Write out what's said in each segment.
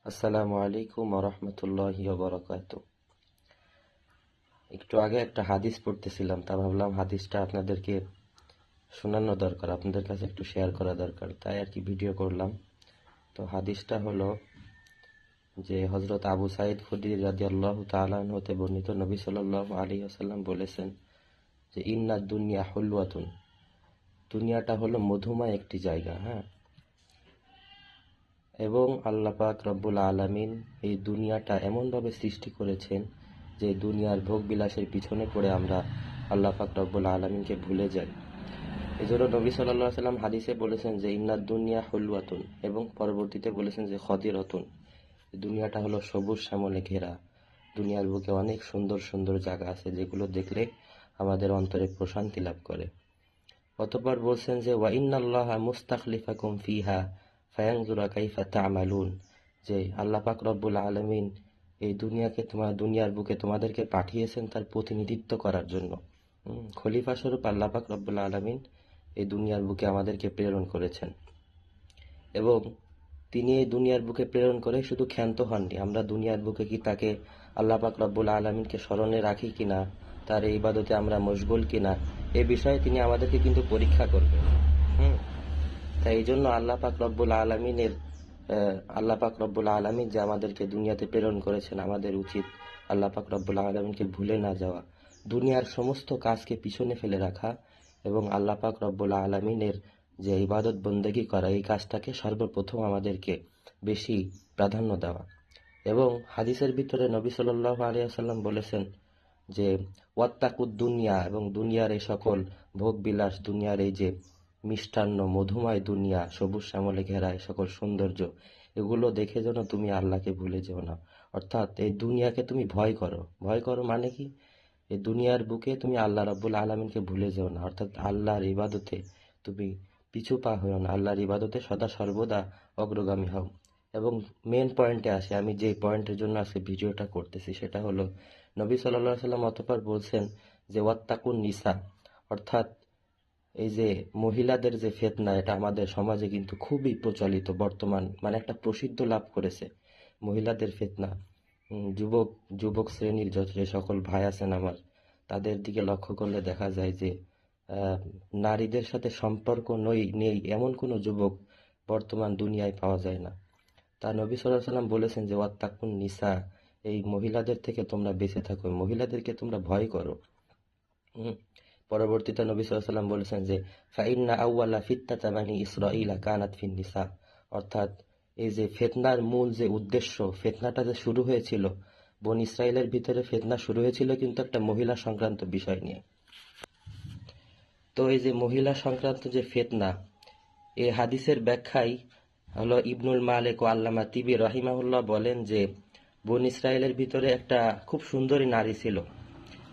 আসসালামু আলাইকুম ওরহমতুল্লাহি ওয়াবারাকাতু। একটু আগে একটা হাদিস পড়তেছিলাম, তা ভাবলাম হাদিসটা আপনাদেরকে শোনানো দরকার, আপনাদের কাছে একটু শেয়ার করা দরকার, তাই আর কি ভিডিও করলাম। তো হাদিসটা হলো যে হযরত আবু সাঈদ খুদরি রাদিয়াল্লাহু তাআলা আনহু হতে বর্ণিত, নবী সাল্লাল্লাহু আলাইহি ওয়াসাল্লাম বলেছেন যে ইন্নাদ দুনিয়া হুলওয়াতুন, দুনিয়াটা হলো মধুময় একটি জায়গা। হ্যাঁ, এবং আল্লাহ পাক রব্বুল আলামিন এই দুনিয়াটা এমনভাবে সৃষ্টি করেছেন যে দুনিয়ার ভোগ বিলাসের পিছনে পড়ে আমরা আল্লাহ পাক রব্বুল আলামিনকে ভুলে যাই। এই জন্য নবী সাল্লাল্লাহু আলাইহি সাল্লাম হাদিসে বলেছেন যে ইন্নাদ দুনিয়া হুলওয়াতুন, এবং পরবর্তীতে বলেছেন যে খদিরাতুন, দুনিয়াটা হলো সবুজ শ্যামলে ঘেরা। দুনিয়ার বুকে অনেক সুন্দর সুন্দর জায়গা আছে যেগুলো দেখলে আমাদের অন্তরে প্রশান্তি লাভ করে। অতঃপর বলছেন যে ওয়া ইন্নাল্লাহা মুস্তাখলিফাকুম ফিহা ফায়ানজুরা কাইফা তা'মালুন, যে আল্লাহ পাক রব্বুল আলামিন এই দুনিয়ার বুকে তোমাদেরকে পাঠিয়েছেন তার প্রতিনিধিত্ব করার জন্য। খলিফা স্বরূপ আল্লাহ পাক রব্বুল আলামিন এই দুনিয়ার বুকে আমাদেরকে প্রেরণ করেছেন, এবং তিনি এই দুনিয়ার বুকে প্রেরণ করে শুধু ক্ষান্ত হননি। আমরা দুনিয়ার বুকে কি তাকে আল্লাহ পাক রব্বুল আলামিনকে স্মরণে রাখি কিনা, তার এই ইবাদতে আমরা মশগুল কিনা, এ বিষয়ে তিনি আমাদেরকে কিন্তু পরীক্ষা করবেন। হুম তাই এই জন্য আল্লাহ পাক রব্বুল আলামিন যে আমাদেরকে দুনিয়াতে প্রেরণ করেছেন, আমাদের উচিত আল্লাহ পাক রব্বুল আলামিনকে ভুলে না যাওয়া, দুনিয়ার সমস্ত কাজকে পিছনে ফেলে রাখা, এবং আল্লাহ পাক রব্বুল আলামিনের যে ইবাদত বন্দেগী করা, এই কাজটাকে সর্বপ্রথম আমাদেরকে বেশি প্রাধান্য দেওয়া। এবং হাদিসের ভিতরে নবী সাল্লাল্লাহু আলাইহি ওয়াসাল্লাম বলেছেন যে ওয়াত্তাকুদ দুনিয়া, এবং দুনিয়ার এই সকল ভোগ বিলাস, দুনিয়ার এই যে মিষ্টান্ন মধুময় দুনিয়া, সবুজ শ্যামলে ঘেরা এই সকল সৌন্দর্য, এগুলো দেখে যেন তুমি আল্লাহকে ভুলে যেও না। অর্থাৎ এই দুনিয়াকে তুমি ভয় করো। ভয় করো মানে কি? এই দুনিয়ার বুকে তুমি আল্লাহ রাব্বুল আলামিনকে ভুলে যেও না, অর্থাৎ আল্লাহর ইবাদতে তুমি পিছু পা হও না, আল্লাহর ইবাদতে সদা সর্বদা অগ্রগামী হও। এবং মেন পয়েন্টে আসে, আমি যে পয়েন্টের জন্য আজকে ভিডিওটা করতেছি সেটা হলো নবী সাল্লাল্লাহু আলাইহি সাল্লাম অতঃপর বলছেন যে ওয়াত্তাকুন নিসা, অর্থাৎ এই যে মহিলাদের যে ফিতনা, এটা আমাদের সমাজে কিন্তু খুবই প্রচলিত বর্তমান, মানে একটা প্রসিদ্ধ লাভ করেছে মহিলাদের ফিতনা। যুবক যুবক শ্রেণীর যত যে সকল ভাই আছেন আমার, তাদের দিকে লক্ষ্য করলে দেখা যায় যে আহ, নারীদের সাথে সম্পর্ক নেই এমন কোনো যুবক বর্তমান দুনিয়ায় পাওয়া যায় না। তা নবী সাল্লাল্লাহু আলাইহি সাল্লাম বলেছেন যে ওয়াত্তাকুন নিসা, এই মহিলাদের থেকে তোমরা বেঁচে থাকো, মহিলাদেরকে তোমরা ভয় করো। হুম পরবর্তীতে নবী সাল্লাল্লাহু আলাইহি ওয়াসাল্লাম বলেছেন যে ফাইন্না আউওয়ালা ফিতনাতা বানি ইসরাঈলা কানাত ফিন নিসা, অর্থাৎ এই যে ফিতনার মূল যে উদ্দেশ্য, ফিতনাটা যে শুরু হয়েছিল বনি ইসরাইলের ভিতরে, ফিতনা শুরু হয়েছিল কিন্তু একটা মহিলা সংক্রান্ত বিষয় নিয়ে। তো এই যে মহিলা সংক্রান্ত যে ফিতনা, এই হাদিসের ব্যাখ্যায় হলো ইবনুল মালিক ও আল্লামা তিবি রাহিমাহুল্লাহ বলেন যে বনি ইসরাইলের ভিতরে একটা খুব সুন্দরী নারী ছিল।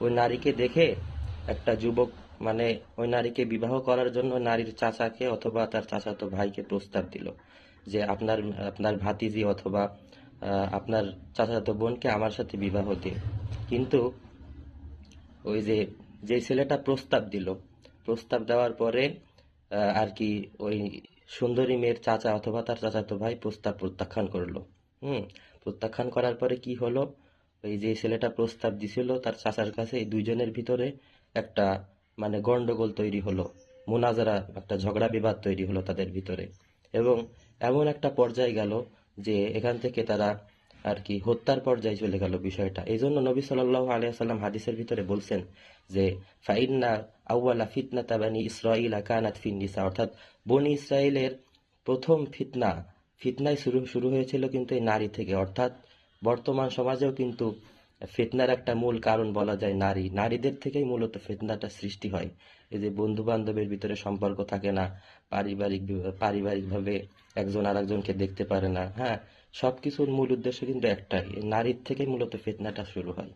ওই নারীকে দেখে একটা যুবক, মানে ওই নারীকে বিবাহ করার জন্য নারীর চাচাকে অথবা তার চাচাতো ভাইকে প্রস্তাব দিল যে আপনার আপনার ভাতিজি অথবা আপনার চাচাতো বোনকে আমার সাথে বিবাহ দিন। কিন্তু ওই যে যে ছেলেটা প্রস্তাব দিল, প্রস্তাব দেওয়ার পরে আর কি ওই সুন্দরী মেয়ের চাচা অথবা তার চাচাতো ভাই প্রস্তাব প্রত্যাখ্যান করলো। হুম প্রত্যাখ্যান করার পরে কি হলো, ওই যে ছেলেটা প্রস্তাব দিছিল তার চাচার কাছে, এই দুইজনের ভিতরে একটা মানে গন্ডগোল তৈরি হলো, মুনাজারা, একটা ঝগড়া বিবাদ তৈরি হলো তাদের ভিতরে। এবং এমন একটা পর্যায়ে গেল যে এখান থেকে তারা আর কি হত্যার পর্যায়ে চলে গেল বিষয়টা। এই জন্য নবী সাল্লাল্লাহু আলাইহি সাল্লাম হাদিসের ভিতরে বলছেন যে ফাইন্না আউওয়ালা ফিতনাতা বানি ইসরাঈলা কানাত ফিন নিসা, অর্থাৎ বনি ইসরাইলের প্রথম ফিতনায় শুরু হয়েছিল কিন্তু এই নারী থেকে। অর্থাৎ বর্তমান সমাজেও কিন্তু ফিতনার একটা মূল কারণ বলা যায় নারীদের থেকেই মূলত ফিতনাটা সৃষ্টি হয়। এই যে বন্ধু বান্ধবের ভিতরে সম্পর্ক থাকে না, পারিবারিকভাবে একজন আরেকজনকে দেখতে পারে না। হ্যাঁ, সবকিছুর মূল উদ্দেশ্য কিন্তু একটাই, এই নারীর থেকেই মূলত ফিতনাটা শুরু হয়।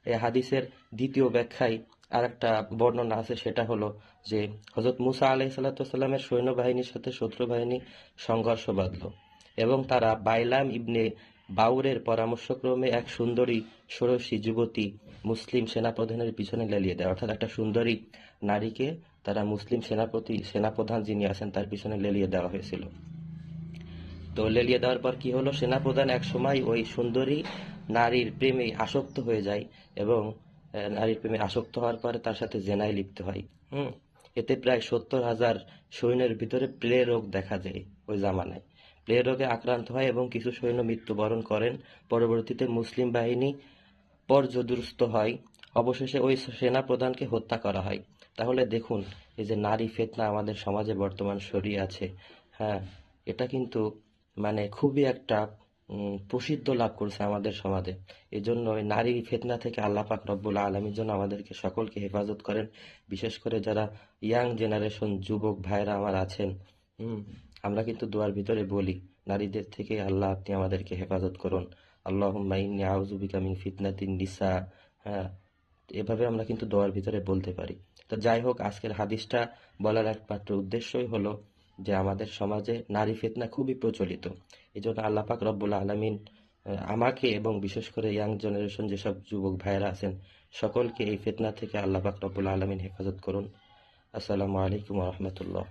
এই হাদিসের দ্বিতীয় ব্যাখ্যায় আর একটা বর্ণনা আছে, সেটা হলো যে হযরত মুসা আলাইহিস সালামের সৈন্যবাহিনীর সাথে শত্রু বাহিনী সংঘর্ষ বাঁধল, এবং তারা বাইলাম ইবনে বাউরের পরামর্শক্রমে এক সুন্দরী ষোড়শী যুবতী মুসলিম সেনাপ্রধানের পিছনে লেলিয়ে দেয়। অর্থাৎ একটা সুন্দরী নারীকে তারা মুসলিম সেনাপ্রধান যিনি আছেন তার পিছনে লেলিয়ে দেওয়া হয়েছিল। তো লেলিয়ে দেওয়ার পর কি হলো, সেনাপ্রধান এক সময় ওই সুন্দরী নারীর প্রেমে আসক্ত হয়ে যায় এবং নারীর প্রেমে আসক্ত হওয়ার পরে তার সাথে জেনায় লিপ্ত হয়। হুম। এতে প্রায় 70,000 সৈন্যের ভিতরে প্লে রোগ দেখা যায় ওই জামানায়। প্লে রোগে আক্রান্ত হয় এবং কিছু সৈন্য মৃত্যুবরণ করেন। পরবর্তীতে মুসলিম বাহিনী পর্যুদস্ত হয়। অবশেষে ওই সেনাপ্রধানকে হত্যা করা হয়। তাহলে দেখুন, এই যে নারী ফিতনা আমাদের সমাজে বর্তমান ছড়িয়ে আছে, হ্যাঁ, এটা কিন্তু মানে খুবই একটা প্রসিদ্ধ লাভ করছে আমাদের সমাজে। এই জন্য এই নারী ফিতনা থেকে আল্লাহ পাক রব্বুল আলামিন যেন আমাদেরকে সকলকে হেফাজত করেন। বিশেষ করে যারা ইয়াং জেনারেশন যুবক ভাইরা আমার আছেন, হুম, আমরা কিন্তু দোয়ার ভিতরে বলি, নারীদের থেকে আল্লাহ আপনি আমাদেরকে হেফাজত করুন। আল্লাহুম্মা ইন্নী আউযু বিকা মিন ফিতনাতিন নিসা। হ্যাঁ, এভাবে আমরা কিন্তু দোয়ার ভিতরে বলতে পারি। তো যাই হোক, আজকের হাদিসটা বলার একমাত্র উদ্দেশ্যই হলো যে আমাদের সমাজে নারী ফিতনা খুবই প্রচলিত। এই জন্য আল্লাহ পাক রব্বুল আলামিন আমাকে এবং বিশেষ করে ইয়াং জেনারেশন যেসব যুবক ভাইয়েরা আছেন সকলকে এই ফিতনা থেকে আল্লাহ পাক রব্বুল আলামিন হেফাজত করুন। আসসালামু আলাইকুম ওয়া রাহমাতুল্লাহ।